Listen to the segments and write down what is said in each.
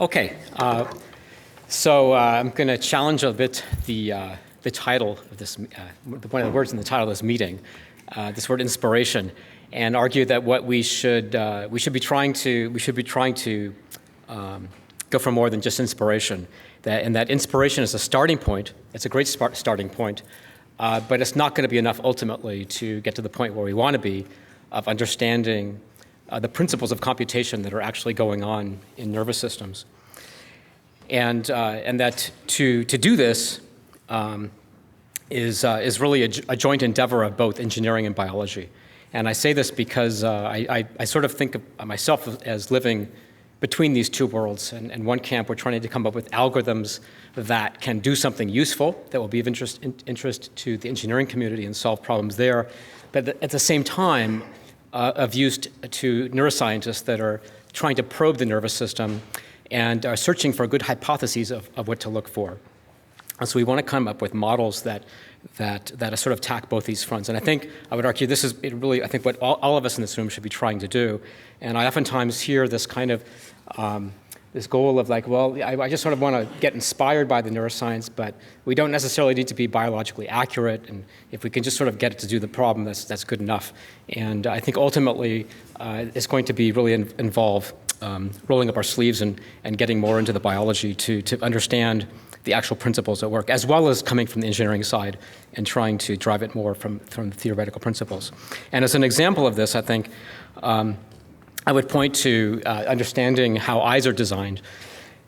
Okay, so I'm going to challenge a bit the title of this, one of the words in the title of this meeting, this word inspiration, and argue that what we should be trying to go for more than just inspiration. And that inspiration is a starting point. It's a great starting point, but it's not going to be enough ultimately to get to the point where we want to be of understanding the principles of computation that are actually going on in nervous systems. And that to do this is really a joint endeavor of both engineering and biology. And I say this because I sort of think of myself as living between these two worlds. And in one camp, we're trying to come up with algorithms that can do something useful, that will be of interest to the engineering community and solve problems there. But at the same time, of use to neuroscientists that are trying to probe the nervous system and are searching for good hypotheses of what to look for. And so we want to come up with models that sort of attack both these fronts. And I would argue this is really, I think, what all of us in this room should be trying to do. And I oftentimes hear this kind of, this goal of like, well, I just sort of want to get inspired by the neuroscience, but we don't necessarily need to be biologically accurate. And if we can just sort of get it to do the problem, that's good enough. And I think ultimately it's going to be really involve rolling up our sleeves and getting more into the biology to understand the actual principles at work, as well as coming from the engineering side and trying to drive it more from theoretical principles. And as an example of this, I think I would point to understanding how eyes are designed.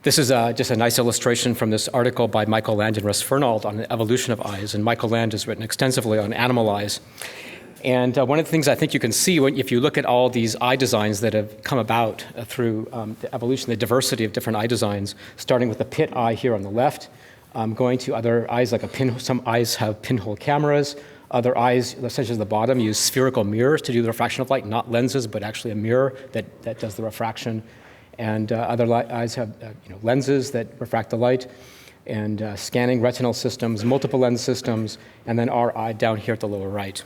This is just a nice illustration from this article by Michael Land and Russ Fernald on the evolution of eyes. And Michael Land has written extensively on animal eyes. And one of the things I think you can see if you look at all these eye designs that have come about through the evolution, the diversity of different eye designs, starting with the pit eye here on the left, going to other eyes like some eyes have pinhole cameras. Other eyes, such as the bottom, use spherical mirrors to do the refraction of light, not lenses, but actually a mirror that does the refraction. And other eyes have lenses that refract the light, and scanning retinal systems, multiple lens systems, and then our eye down here at the lower right.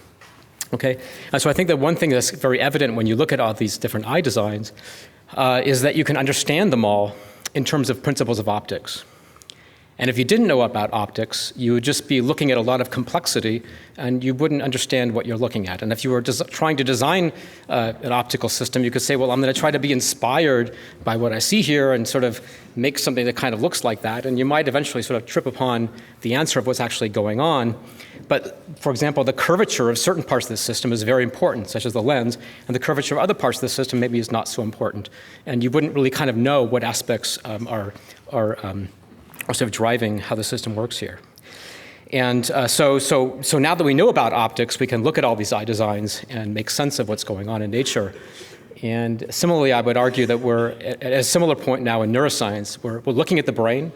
Okay, so I think that one thing that's very evident when you look at all these different eye designs is that you can understand them all in terms of principles of optics. And if you didn't know about optics, you would just be looking at a lot of complexity and you wouldn't understand what you're looking at. And if you were trying to design an optical system, you could say, well, I'm going to try to be inspired by what I see here and sort of make something that kind of looks like that. And you might eventually sort of trip upon the answer of what's actually going on. But for example, the curvature of certain parts of the system is very important, such as the lens, and the curvature of other parts of the system maybe is not so important. And you wouldn't really kind of know what aspects are sort of driving how the system works here. And so now that we know about optics, we can look at all these eye designs and make sense of what's going on in nature. And similarly, I would argue that we're at a similar point now in neuroscience. We're looking at the brain.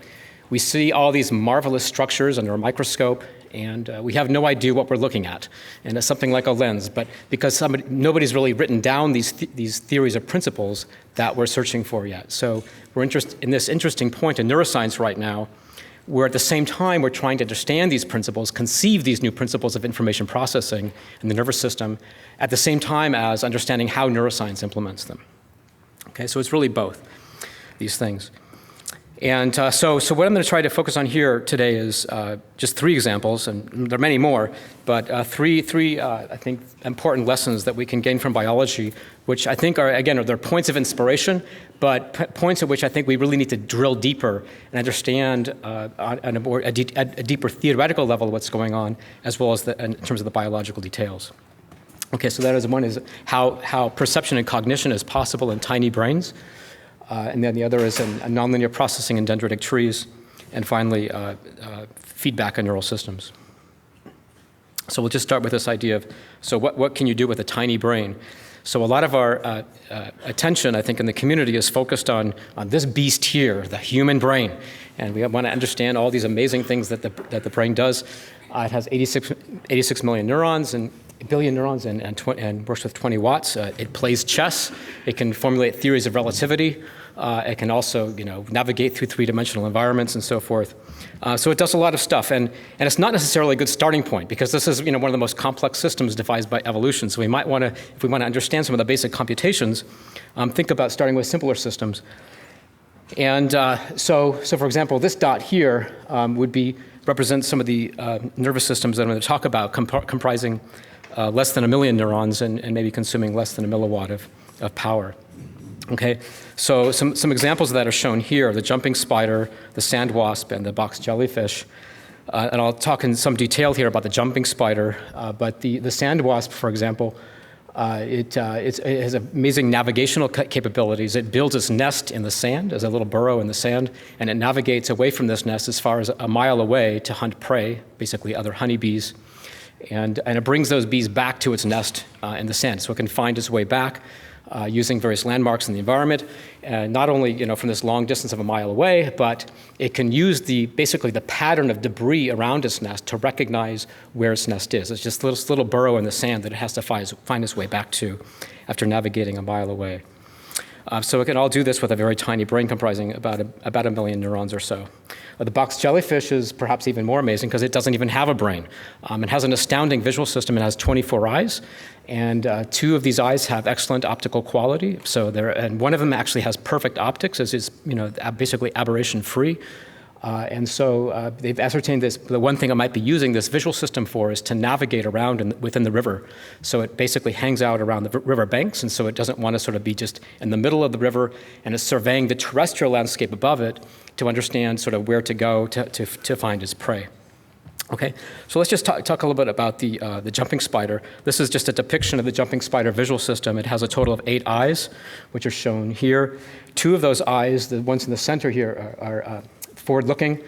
We see all these marvelous structures under a microscope, and we have no idea what we're looking at. And it's something like a lens, but because nobody's really written down these theories or principles that we're searching for yet. So we're in this interesting point in neuroscience right now, where at the same time we're trying to understand these principles, conceive these new principles of information processing in the nervous system, at the same time as understanding how neuroscience implements them. Okay, so it's really both these things. And so what I'm going to try to focus on here today is just three examples, and there are many more, but three I think, important lessons that we can gain from biology, which I think are they're points of inspiration, but points at which I think we really need to drill deeper and understand on a deeper theoretical level what's going on, as well as in terms of the biological details. Okay, so that is one is how perception and cognition is possible in tiny brains. And then the other is nonlinear processing in dendritic trees. And finally, feedback on neural systems. So we'll just start with this idea of, so what can you do with a tiny brain? So a lot of our attention, I think, in the community is focused on this beast here, the human brain. And we want to understand all these amazing things that the brain does. It has 86 million neurons and a billion neurons and works with 20 watts. It plays chess. It can formulate theories of relativity. It can also, navigate through three-dimensional environments and so forth. So it does a lot of stuff, and it's not necessarily a good starting point because this is, one of the most complex systems devised by evolution. So we might want to, if we want to understand some of the basic computations, think about starting with simpler systems. And so for example, this dot here would represent some of the nervous systems that I'm going to talk about, comprising less than 1 million neurons and maybe consuming less than 1 milliwatt of power. Okay, so some examples of that are shown here: the jumping spider, the sand wasp, and the box jellyfish. And I'll talk in some detail here about the jumping spider, but the sand wasp, for example, it has amazing navigational capabilities. It builds its nest in the sand, as a little burrow in the sand, and it navigates away from this nest as far as a mile away to hunt prey, basically other honeybees. And it brings those bees back to its nest in the sand, so it can find its way back using various landmarks in the environment, not only from this long distance of a mile away, but it can use basically the pattern of debris around its nest to recognize where its nest is. It's just this little burrow in the sand that it has to find its way back to after navigating a mile away. So it can all do this with a very tiny brain comprising about 1 million neurons or so. The box jellyfish is perhaps even more amazing because it doesn't even have a brain. It has an astounding visual system. It has 24 eyes, and 2 of these eyes have excellent optical quality. And one of them actually has perfect optics, as is basically aberration-free. And so they've ascertained this. The one thing it might be using this visual system for is to navigate around within the river. So it basically hangs out around the river banks, and so it doesn't want to sort of be just in the middle of the river, and it's surveying the terrestrial landscape above it to understand sort of where to go to find its prey. Okay, so let's just talk a little bit about the jumping spider. This is just a depiction of the jumping spider visual system. It has a total of 8 eyes, which are shown here. 2 of those eyes, the ones in the center here, are forward-looking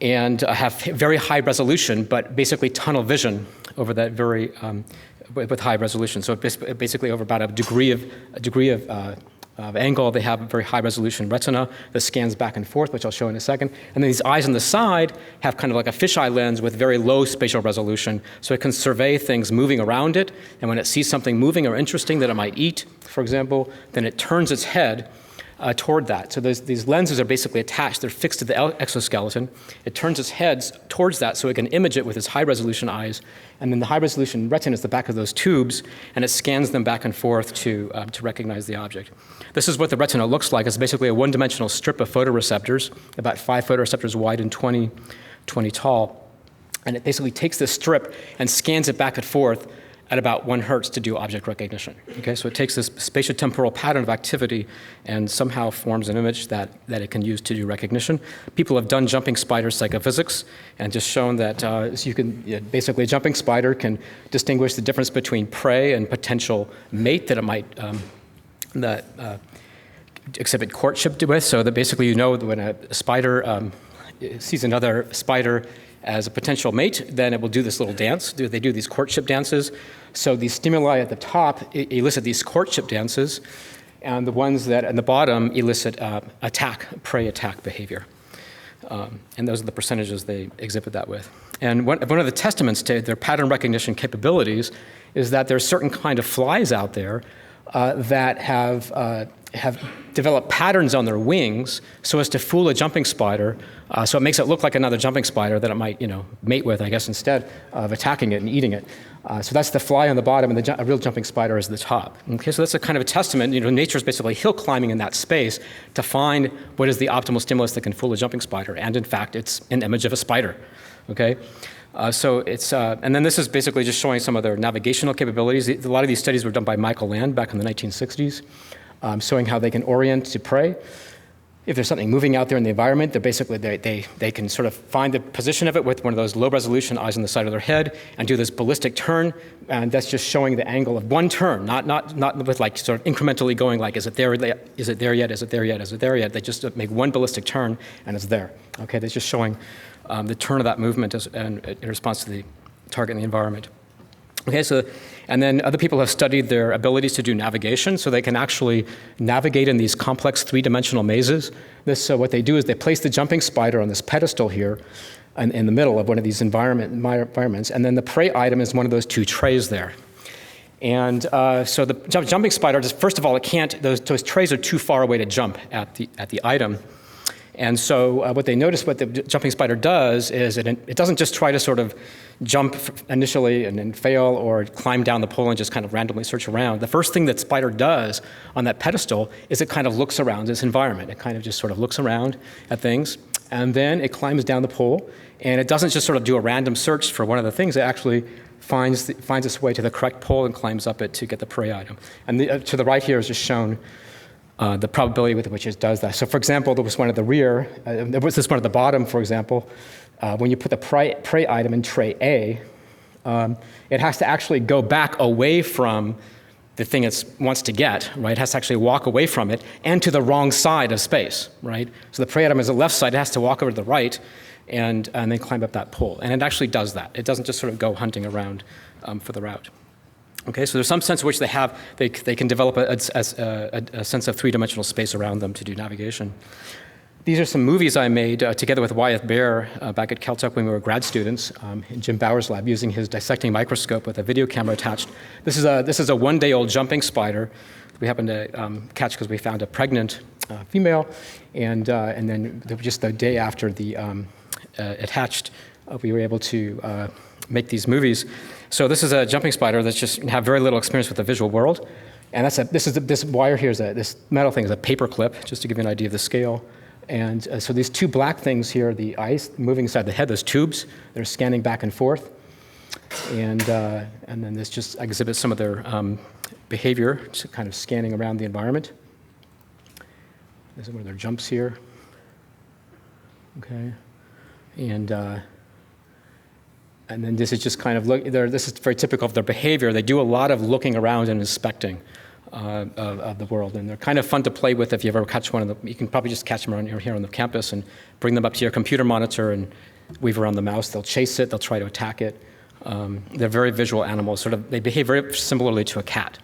and have very high resolution, but basically tunnel vision over that very with high resolution. So basically over about a degree of angle, they have a very high resolution retina that scans back and forth, which I'll show in a second. And then these eyes on the side have kind of like a fisheye lens with very low spatial resolution, so it can survey things moving around it. And when it sees something moving or interesting that it might eat, for example, then it turns its head toward that. So these lenses are basically attached. They're fixed to the exoskeleton. It turns its head towards that so it can image it with its high-resolution eyes. And then the high-resolution retina is the back of those tubes, and it scans them back and forth to recognize the object. This is what the retina looks like. It's basically a one-dimensional strip of photoreceptors, about 5 photoreceptors wide and 20 tall. And it basically takes this strip and scans it back and forth at about 1 hertz to do object recognition. Okay, so it takes this spatiotemporal pattern of activity and somehow forms an image that it can use to do recognition. People have done jumping spider psychophysics and just shown that basically a jumping spider can distinguish the difference between prey and potential mate that it might exhibit courtship with. So that basically when a spider sees another spider as a potential mate, then it will do this little dance. They do these courtship dances. So these stimuli at the top elicit these courtship dances, and the ones that at the bottom elicit prey attack behavior. And those are the percentages they exhibit that with. And one of the testaments to their pattern recognition capabilities is that there's certain kind of flies out there that have developed patterns on their wings so as to fool a jumping spider. So it makes it look like another jumping spider that it might, mate with, I guess, instead of attacking it and eating it. So that's the fly on the bottom, and a real jumping spider is the top. Okay, so that's a kind of a testament. Nature's basically hill climbing in that space to find what is the optimal stimulus that can fool a jumping spider. And in fact, it's an image of a spider. Okay. So it's, and then this is basically just showing some of their navigational capabilities. A lot of these studies were done by Michael Land back in the 1960s, showing how they can orient to prey. If there's something moving out there in the environment, they're basically, they can sort of find the position of it with one of those low-resolution eyes on the side of their head and do this ballistic turn, and that's just showing the angle of one turn, not with like sort of incrementally going like, is it there yet, is it there yet, is it there yet? They just make one ballistic turn, and it's there. Okay, that's just showing the turn of that movement in response to the target in the environment. Okay, so, and then other people have studied their abilities to do navigation, so they can actually navigate in these complex 3-dimensional mazes. So what they do is they place the jumping spider on this pedestal here in the middle of one of these environments, and then the prey item is one of those 2 trays there. And so the jumping spider, first of all, it can't, those trays are too far away to jump at the item. And so what they notice what the jumping spider does is it doesn't just try to sort of jump initially and then fail or climb down the pole and just kind of randomly search around. The first thing that spider does on that pedestal is it kind of looks around its environment. It kind of just sort of looks around at things, and then it climbs down the pole, and it doesn't just sort of do a random search for one of the things. It actually finds its way to the correct pole and climbs up it to get the prey item. And to the right here is just shown the probability with which it does that. So for example, there was one at the rear, there was this one at the bottom, for example. When you put the prey item in tray A, it has to actually go back away from the thing it wants to get, right? It has to actually walk away from it and to the wrong side of space, right? So the prey item is the left side, it has to walk over to the right and then climb up that pole. And it actually does that. It doesn't just sort of go hunting around for the route. Okay, so there's some sense in which they can develop a sense of three-dimensional space around them to do navigation. These are some movies I made together with Wyeth Bear back at Caltech when we were grad students in Jim Bauer's lab using his dissecting microscope with a video camera attached. This is a one-day-old jumping spider we happened to catch because we found a pregnant female, and then just the day after it hatched, we were able to make these movies. So this is a jumping spider that's just have very little experience with the visual world, and this wire here this metal thing is a paper clip, just to give you an idea of the scale. And so these two black things here, the eyes moving inside the head, those tubes, they're scanning back and forth, and then this just exhibits some of their behavior, just kind of scanning around the environment. This is one of their jumps here. Okay, and then this is just kind of this is very typical of their behavior. They do a lot of looking around and inspecting of the world, and they're kind of fun to play with. If you ever catch one of them, you can probably just catch them around here on the campus and bring them up to your computer monitor and weave around the mouse. They'll chase it, they'll try to attack it. They're very visual animals. They behave very similarly to a cat.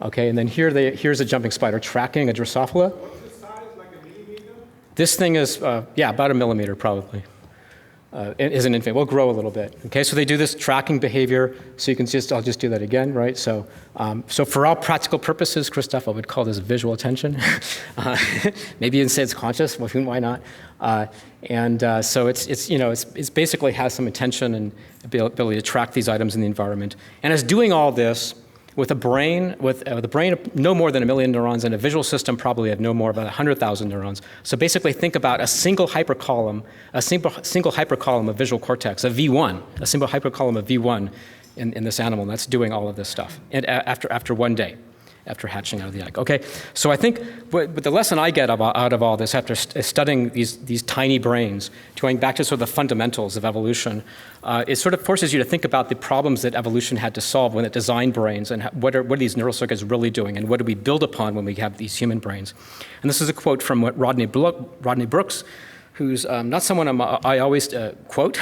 Okay, and then here's a jumping spider tracking a Drosophila. What's the size, like a millimeter? This thing is, about a millimeter probably. It is an infant. We'll grow a little bit. Okay, so they do this tracking behavior. So you can I'll just do that again, right? So, so for all practical purposes, Christoph, I would call this visual attention. Maybe you can say it's conscious. Well, why not? So it's basically has some attention and ability to track these items in the environment, and it's doing all this with a brain of no more than 1 million neurons and a visual system probably of no more than 100,000 neurons. So basically think about a single hypercolumn of visual cortex, a V1, a single hypercolumn of V1 in this animal, and that's doing all of this stuff and after one day, after hatching out of the egg. Okay, so I think but the lesson I get out of all this after studying these tiny brains, going back to sort of the fundamentals of evolution, it sort of forces you to think about the problems that evolution had to solve when it designed brains, and what are these neural circuits really doing, and what do we build upon when we have these human brains. And this is a quote from Rodney Brooks, who's not someone I always quote,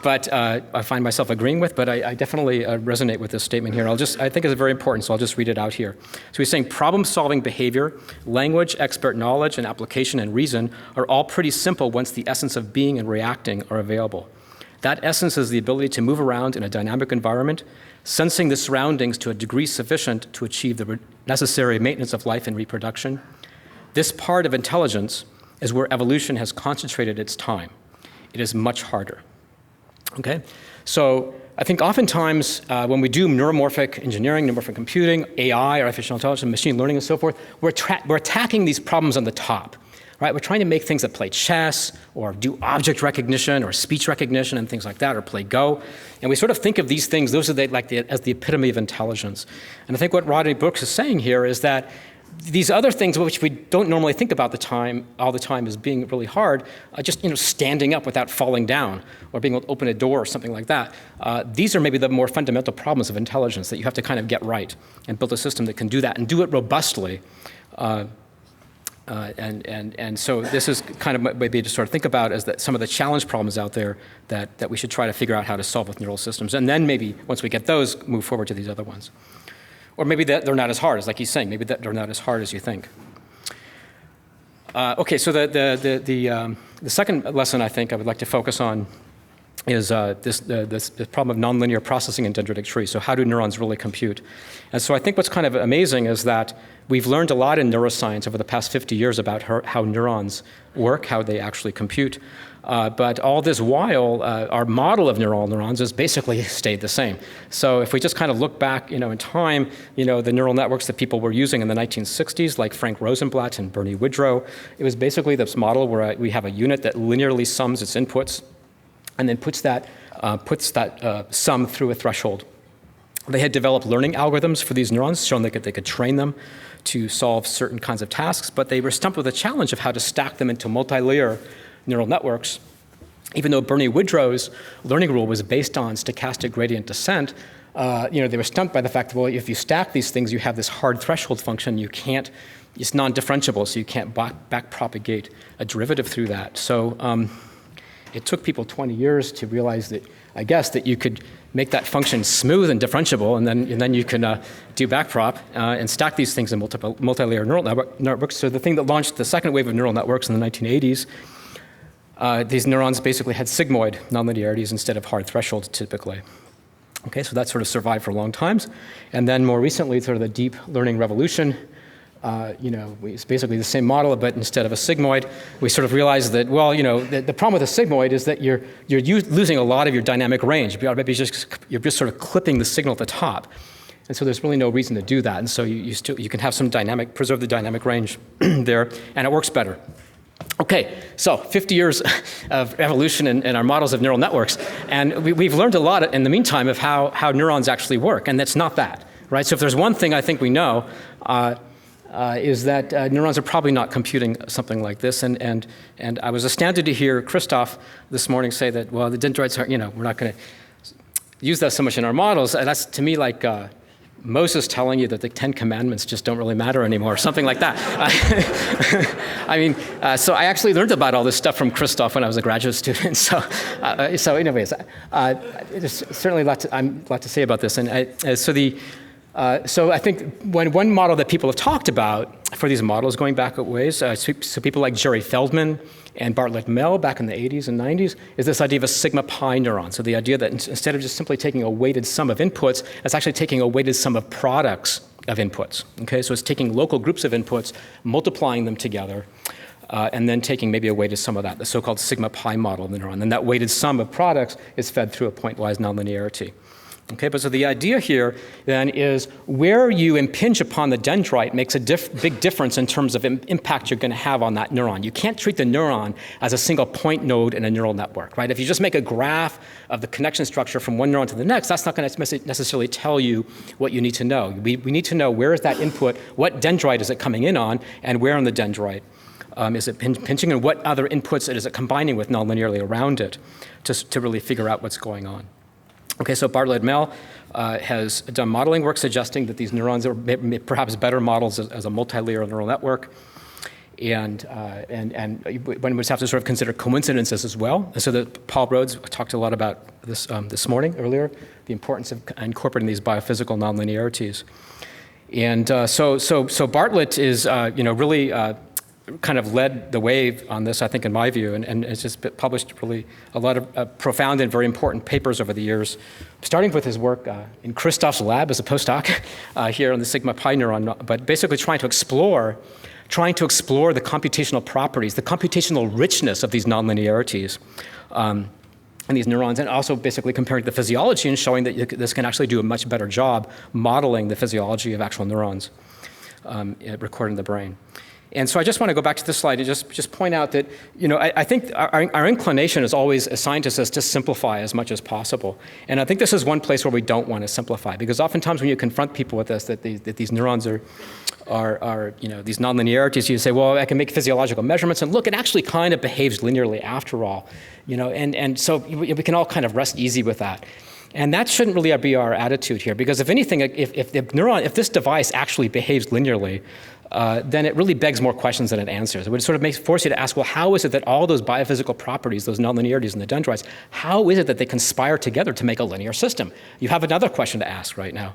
but I find myself agreeing with, but I definitely resonate with this statement here. I think it's very important, so I'll just read it out here. So he's saying problem-solving behavior, language, expert knowledge, and application and reason are all pretty simple once the essence of being and reacting are available. That essence is the ability to move around in a dynamic environment, sensing the surroundings to a degree sufficient to achieve the necessary maintenance of life and reproduction. This part of intelligence is where evolution has concentrated its time. It is much harder. Okay? So I think oftentimes when we do neuromorphic engineering, neuromorphic computing, AI, artificial intelligence, machine learning, and so forth, we're attacking these problems on the top. Right? We're trying to make things that play chess or do object recognition or speech recognition and things like that, or play Go. And we sort of think of these things, those are as the epitome of intelligence. And I think what Rodney Brooks is saying here is that these other things which we don't normally think about all the time as being really hard, just standing up without falling down or being able to open a door or something like that, these are maybe the more fundamental problems of intelligence that you have to kind of get right and build a system that can do that and do it robustly. And so this is kind of maybe to sort of think about as that some of the challenge problems out there that we should try to figure out how to solve with neural systems. And then maybe once we get those, move forward to these other ones. Or maybe they're not as hard, as like he's saying. Maybe they're not as hard as you think. Okay, so the second lesson I think I would like to focus on this problem of nonlinear processing in dendritic trees. So how do neurons really compute? And so I think what's kind of amazing is that we've learned a lot in neuroscience over the past 50 years about how neurons work, how they actually compute. But all this while, our model of neurons has basically stayed the same. So if we just kind of look back, in time, the neural networks that people were using in the 1960s, like Frank Rosenblatt and Bernie Woodrow, it was basically this model where we have a unit that linearly sums its inputs and then puts that sum through a threshold. They had developed learning algorithms for these neurons, shown they could train them to solve certain kinds of tasks, but they were stumped with a challenge of how to stack them into multi-layer neural networks. Even though Bernie Woodrow's learning rule was based on stochastic gradient descent, they were stumped by the fact that, well, if you stack these things, you have this hard threshold function. You can't, it's non-differentiable, so you can't back-propagate a derivative through that. So it took people 20 years to realize that, I guess, that you could make that function smooth and differentiable, and then you can do backprop and stack these things in multi-layer neural networks. So the thing that launched the second wave of neural networks in the 1980s, these neurons basically had sigmoid nonlinearities instead of hard thresholds typically. Okay, so that sort of survived for long times. And then more recently, sort of the deep learning revolution, it's basically the same model, but instead of a sigmoid, we sort of realized that, well, the problem with a sigmoid is that you're losing a lot of your dynamic range. You're just sort of clipping the signal at the top. And so there's really no reason to do that. And so you can have some preserve the dynamic range there, and it works better. Okay, so 50 years of evolution in our models of neural networks, and we've learned a lot in the meantime of how neurons actually work, and that's not that, right? So if there's one thing I think we know, is that neurons are probably not computing something like this, and I was astounded to hear Christoph this morning say that, well, the dendrites are, we're not going to use that so much in our models. And that's, to me, like Moses telling you that the 10 Commandments just don't really matter anymore, something like that. So I actually learned about all this stuff from Christoph when I was a graduate student. So anyways, there's certainly a lot to say about this. And so I think one model that people have talked about for these models going back a ways, so people like Jerry Feldman and Bartlett Mell back in the 80s and 90s, is this idea of a sigma pi neuron. So the idea that instead of just simply taking a weighted sum of inputs, it's actually taking a weighted sum of products of inputs. Okay, so it's taking local groups of inputs, multiplying them together, and then taking maybe a weighted sum of that, the so-called sigma pi model of the neuron. And that weighted sum of products is fed through a pointwise nonlinearity. Okay, but so the idea here then is where you impinge upon the dendrite makes a big difference in terms of impact you're going to have on that neuron. You can't treat the neuron as a single point node in a neural network, right? If you just make a graph of the connection structure from one neuron to the next, that's not going to necessarily tell you what you need to know. We need to know where is that input, what dendrite is it coming in on, and where on the dendrite is it pinching, and what other inputs is it combining with nonlinearly around it to really figure out what's going on. Okay, so Bartlett Mell has done modeling work suggesting that these neurons are perhaps better models as a multi-layer neural network, and one would have to sort of consider coincidences as well. And so that Paul Rhodes talked a lot about this morning earlier, the importance of incorporating these biophysical nonlinearities. And so Bartlett is really kind of led the wave on this, I think, in my view, and it's just published really a lot of profound and very important papers over the years, starting with his work in Christoph's lab as a postdoc here on the sigma pi neuron, but basically trying to explore the computational properties, the computational richness of these nonlinearities in these neurons, and also basically comparing the physiology and showing that this can actually do a much better job modeling the physiology of actual neurons recorded in the brain. And so I just want to go back to this slide and just point out that, I think our inclination as always as scientists is to simplify as much as possible. And I think this is one place where we don't want to simplify, because oftentimes when you confront people with this, that these neurons are these nonlinearities, you say, well, I can make physiological measurements, and look, it actually kind of behaves linearly after all, and so we can all kind of rest easy with that. And that shouldn't really be our attitude here, because if anything, if this device actually behaves linearly, then it really begs more questions than it answers. It would sort of force you to ask, well, how is it that all those biophysical properties, those nonlinearities in the dendrites, how is it that they conspire together to make a linear system? You have another question to ask right now.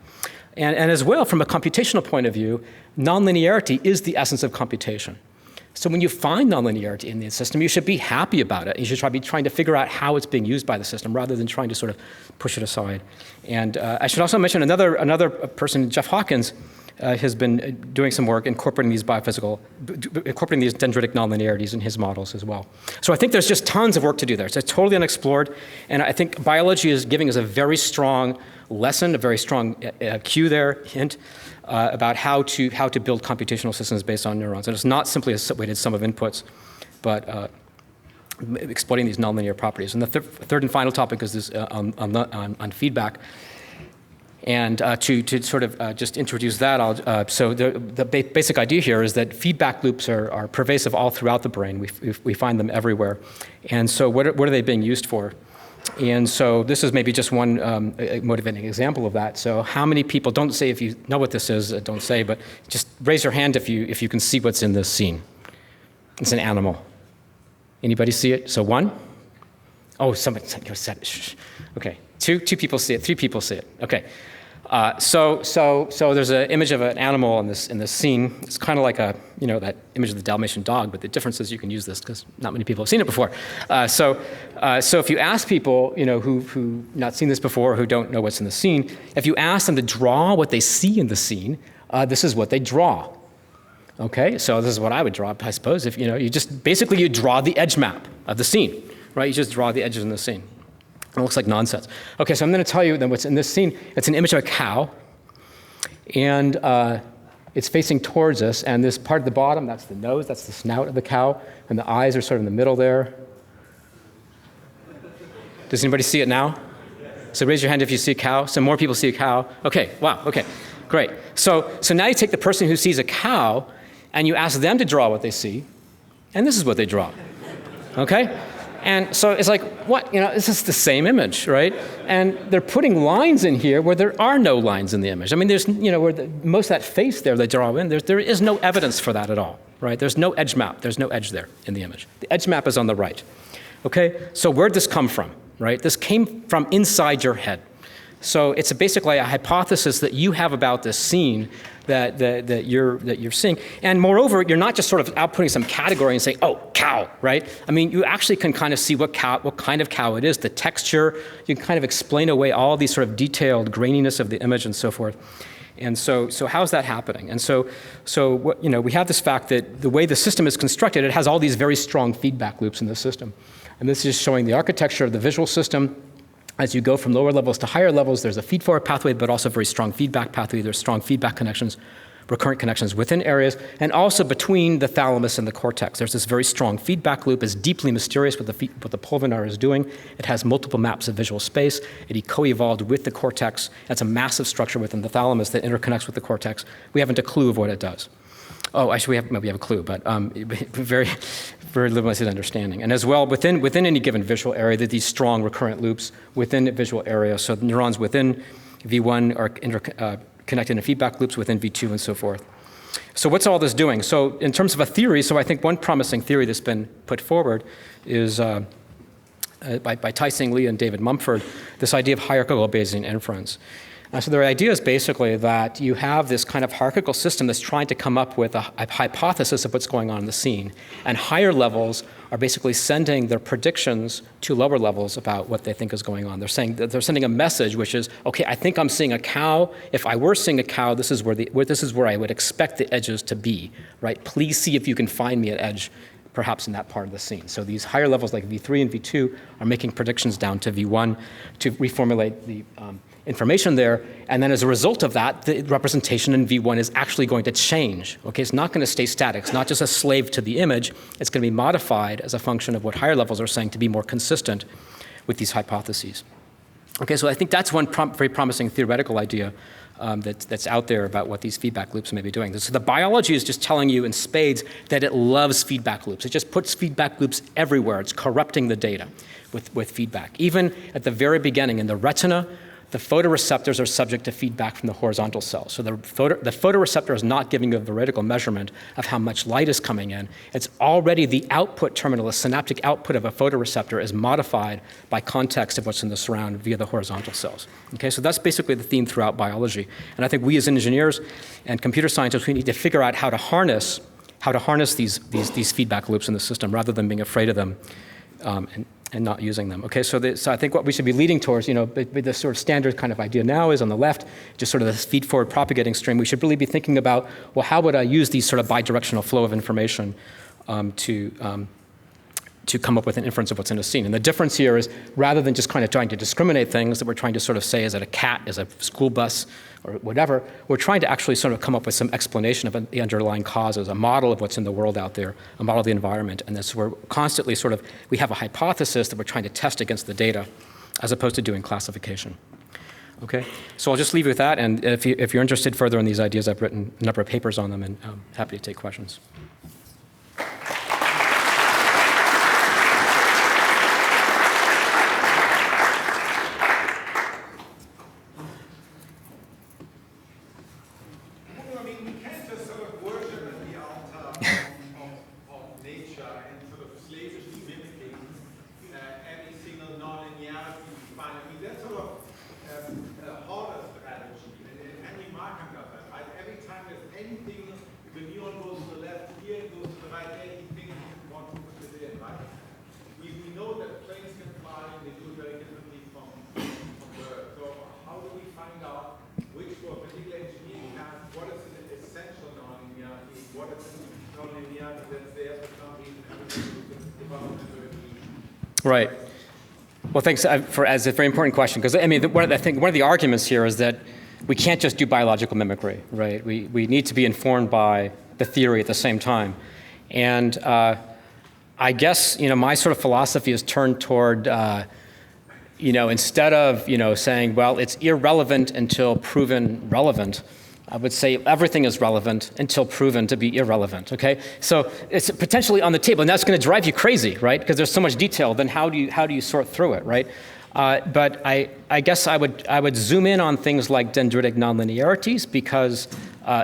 And as well, from a computational point of view, nonlinearity is the essence of computation. So when you find nonlinearity in the system, you should be happy about it. You should be trying to figure out how it's being used by the system rather than trying to sort of push it aside. And I should also mention another person, Jeff Hawkins, has been doing some work incorporating these incorporating these dendritic nonlinearities in his models as well. So I think there's just tons of work to do there. It's totally unexplored, and I think biology is giving us a very strong lesson, a very strong cue there, hint, about how to build computational systems based on neurons. And it's not simply a weighted sum of inputs, but exploiting these nonlinear properties. And the third and final topic is this on feedback. And to sort of just introduce that, so the basic idea here is that feedback loops are pervasive all throughout the brain. We find them everywhere. And so what are they being used for? And so this is maybe just one motivating example of that. So how many people, don't say if you know what this is, don't say, but just raise your hand if you can see what's in this scene. It's an animal. Anybody see it? So one? Oh, somebody said it. Shh. Okay. Two people see it. 3 people see it. Okay. So there's an image of an animal in this scene. It's kind of like that image of the Dalmatian dog, but the difference is you can use this because not many people have seen it before. So if you ask people, who not seen this before, who don't know what's in the scene, if you ask them to draw what they see in the scene, this is what they draw. Okay, so this is what I would draw, I suppose. If you just basically you draw the edge map of the scene, right? You just draw the edges in the scene. It looks like nonsense. Okay, so I'm going to tell you then what's in this scene. It's an image of a cow, and it's facing towards us, and this part at the bottom, that's the nose, that's the snout of the cow, and the eyes are sort of in the middle there. Does anybody see it now? So raise your hand if you see a cow. Some more people see a cow. Okay, wow, okay, great. So now you take the person who sees a cow, and you ask them to draw what they see, and this is what they draw, okay? And so it's like, what? This is the same image, right? And they're putting lines in here where there are no lines in the image. I mean, there's, where most of that face there they draw in, there is no evidence for that at all, right? There's no edge map. There's no edge there in the image. The edge map is on the right, okay? So where'd this come from, right? This came from inside your head. So it's basically a hypothesis that you have about this scene that you're seeing. And moreover, you're not just sort of outputting some category and saying, oh, cow, right? I mean, you actually can kind of see what kind of cow it is, the texture. You can kind of explain away all these sort of detailed graininess of the image and so forth. And so how's that happening? And so what, we have this fact that the way the system is constructed, it has all these very strong feedback loops in the system. And this is showing the architecture of the visual system. As you go from lower levels to higher levels, there's a feed-forward pathway, but also a very strong feedback pathway. There's strong feedback connections, recurrent connections within areas, and also between the thalamus and the cortex. There's this very strong feedback loop. It's deeply mysterious what the pulvinar is doing. It has multiple maps of visual space. It co-evolved with the cortex. That's a massive structure within the thalamus that interconnects with the cortex. We haven't a clue of what it does. Oh, actually, we have a clue, but very, very limited understanding. And as well, within any given visual area, there are these strong recurrent loops within a visual area. So the neurons within V1 are connected in feedback loops within V2 and so forth. So what's all this doing? So in terms of a theory, so I think one promising theory that's been put forward is by Tyson Lee and David Mumford, this idea of hierarchical Bayesian inference. So their idea is basically that you have this kind of hierarchical system that's trying to come up with a hypothesis of what's going on in the scene. And higher levels are basically sending their predictions to lower levels about what they think is going on. They're saying that they're sending a message which is, okay, I think I'm seeing a cow. If I were seeing a cow, this is where I would expect the edges to be, right? Please see if you can find me an edge perhaps in that part of the scene. So these higher levels like V3 and V2 are making predictions down to V1 to reformulate the information there, and then as a result of that, the representation in V1 is actually going to change. Okay, it's not going to stay static. It's not just a slave to the image. It's going to be modified as a function of what higher levels are saying to be more consistent with these hypotheses. Okay, so I think that's one very promising theoretical idea that's out there about what these feedback loops may be doing. So the biology is just telling you in spades that it loves feedback loops. It just puts feedback loops everywhere. It's corrupting the data with feedback. Even at the very beginning in the retina, the photoreceptors are subject to feedback from the horizontal cells. So the photoreceptor is not giving you a vertical measurement of how much light is coming in. It's already the output terminal, the synaptic output of a photoreceptor is modified by context of what's in the surround via the horizontal cells. Okay, so that's basically the theme throughout biology. And I think we as engineers and computer scientists, we need to figure out how to harness how to harness these feedback loops in the system rather than being afraid of them and not using them. Okay, so I think what we should be leading towards, with the sort of standard kind of idea now is on the left, just sort of this feed-forward propagating stream. We should really be thinking about, well, how would I use these sort of bidirectional flow of information to come up with an inference of what's in a scene. And the difference here is, rather than just kind of trying to discriminate things that we're trying to sort of say, is it a cat, is it a school bus, or whatever, we're trying to actually sort of come up with some explanation of the underlying causes, a model of what's in the world out there, a model of the environment. And this, we're constantly sort of, we have a hypothesis that we're trying to test against the data, as opposed to doing classification. Okay, so I'll just leave you with that, and if you're interested further in these ideas, I've written a number of papers on them, and I'm happy to take questions. Right. Well, thanks as a very important question, because I mean, I think one of the arguments here is that we can't just do biological mimicry, right? We need to be informed by the theory at the same time, and I guess my sort of philosophy is turned toward instead of saying, well, it's irrelevant until proven relevant, I would say everything is relevant until proven to be irrelevant, okay? So it's potentially on the table, and that's going to drive you crazy, right? Because there's so much detail, then how do you sort through it, right? But I guess I would zoom in on things like dendritic nonlinearities, because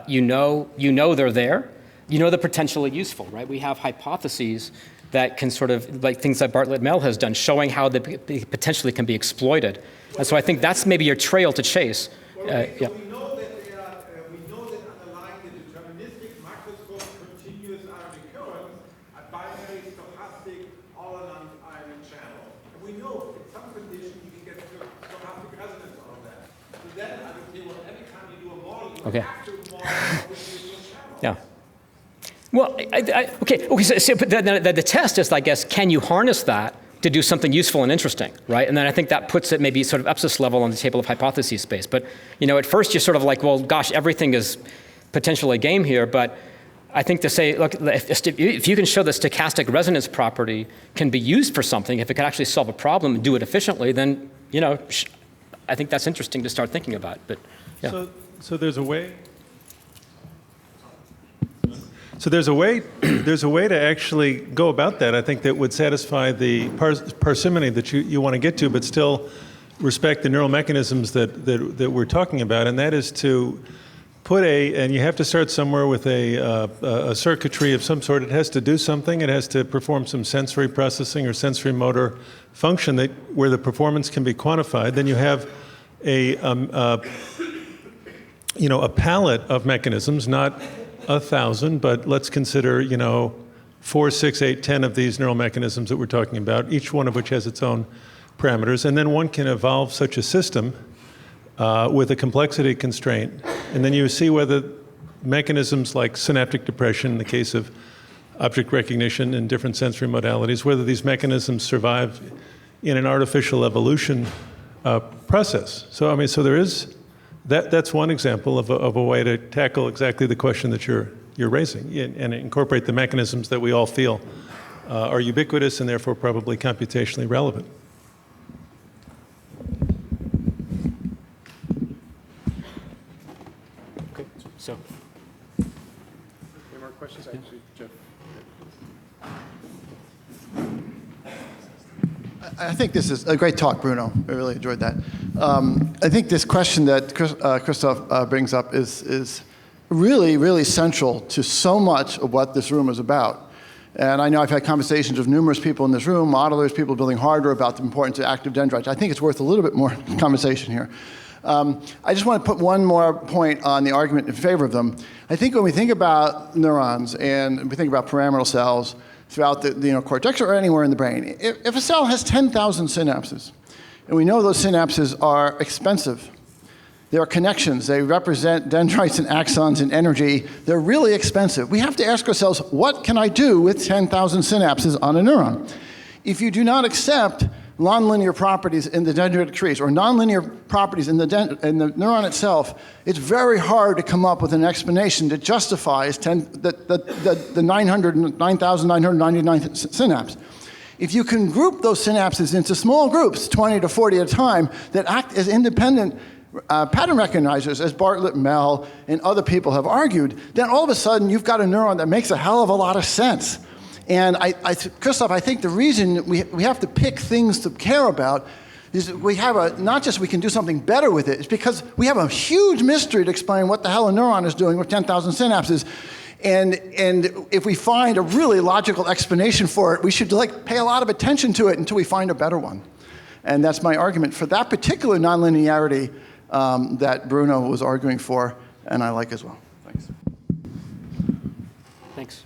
you know they're there, they're potentially useful, right? We have hypotheses that can sort of, like things that Bartlett-Mell has done, showing how they potentially can be exploited. And so I think that's maybe your trail to chase. Yeah. Okay. Yeah. Well, okay. So the test is, I guess, can you harness that to do something useful and interesting, right? And then I think that puts it maybe sort of EPSIS level on the table of hypotheses space. But at first you're sort of like, well, gosh, everything is potentially a game here. But I think to say, look, if you can show the stochastic resonance property can be used for something, if it can actually solve a problem and do it efficiently, then I think that's interesting to start thinking about. But yeah. So there's a way. So there's a way to actually go about that. I think that would satisfy the parsimony that you want to get to, but still respect the neural mechanisms that we're talking about, and that is to put and you have to start somewhere with a circuitry of some sort. It has to do something. It has to perform some sensory processing or sensory motor function where the performance can be quantified. Then you have a palette of mechanisms, not 1,000, but let's consider, 4, 6, 8, 10 of these neural mechanisms that we're talking about, each one of which has its own parameters. And then one can evolve such a system with a complexity constraint. And then you see whether mechanisms like synaptic depression, in the case of object recognition in different sensory modalities, whether these mechanisms survive in an artificial evolution process. So, so there is. That's one example of a way to tackle exactly the question that you're raising, and incorporate the mechanisms that we all feel are ubiquitous and therefore probably computationally relevant. Okay, so. Any more questions? Actually, Jeff. I think this is a great talk, Bruno. I really enjoyed that. I think this question that Christoph brings up is really, really central to so much of what this room is about. And I know I've had conversations with numerous people in this room, modelers, people building hardware, about the importance of active dendrites. I think it's worth a little bit more conversation here. I just want to put one more point on the argument in favor of them. I think when we think about neurons and we think about pyramidal cells throughout the cortex or anywhere in the brain, if a cell has 10,000 synapses, and we know those synapses are expensive, they are connections, they represent dendrites and axons and energy, they're really expensive. We have to ask ourselves, what can I do with 10,000 synapses on a neuron? If you do not accept nonlinear properties in the dendritic trees or nonlinear properties in the neuron itself, it's very hard to come up with an explanation that justifies the 9,999 synapse. If you can group those synapses into small groups, 20 to 40 at a time, that act as independent pattern recognizers, as Bartlett, Mell, and other people have argued, then all of a sudden you've got a neuron that makes a hell of a lot of sense. And Christoph, I think the reason we have to pick things to care about is we have not just we can do something better with it, it's because we have a huge mystery to explain what the hell a neuron is doing with 10,000 synapses. And if we find a really logical explanation for it, we should pay a lot of attention to it until we find a better one. And that's my argument for that particular nonlinearity that Bruno was arguing for, and I like as well. Thanks. Thanks.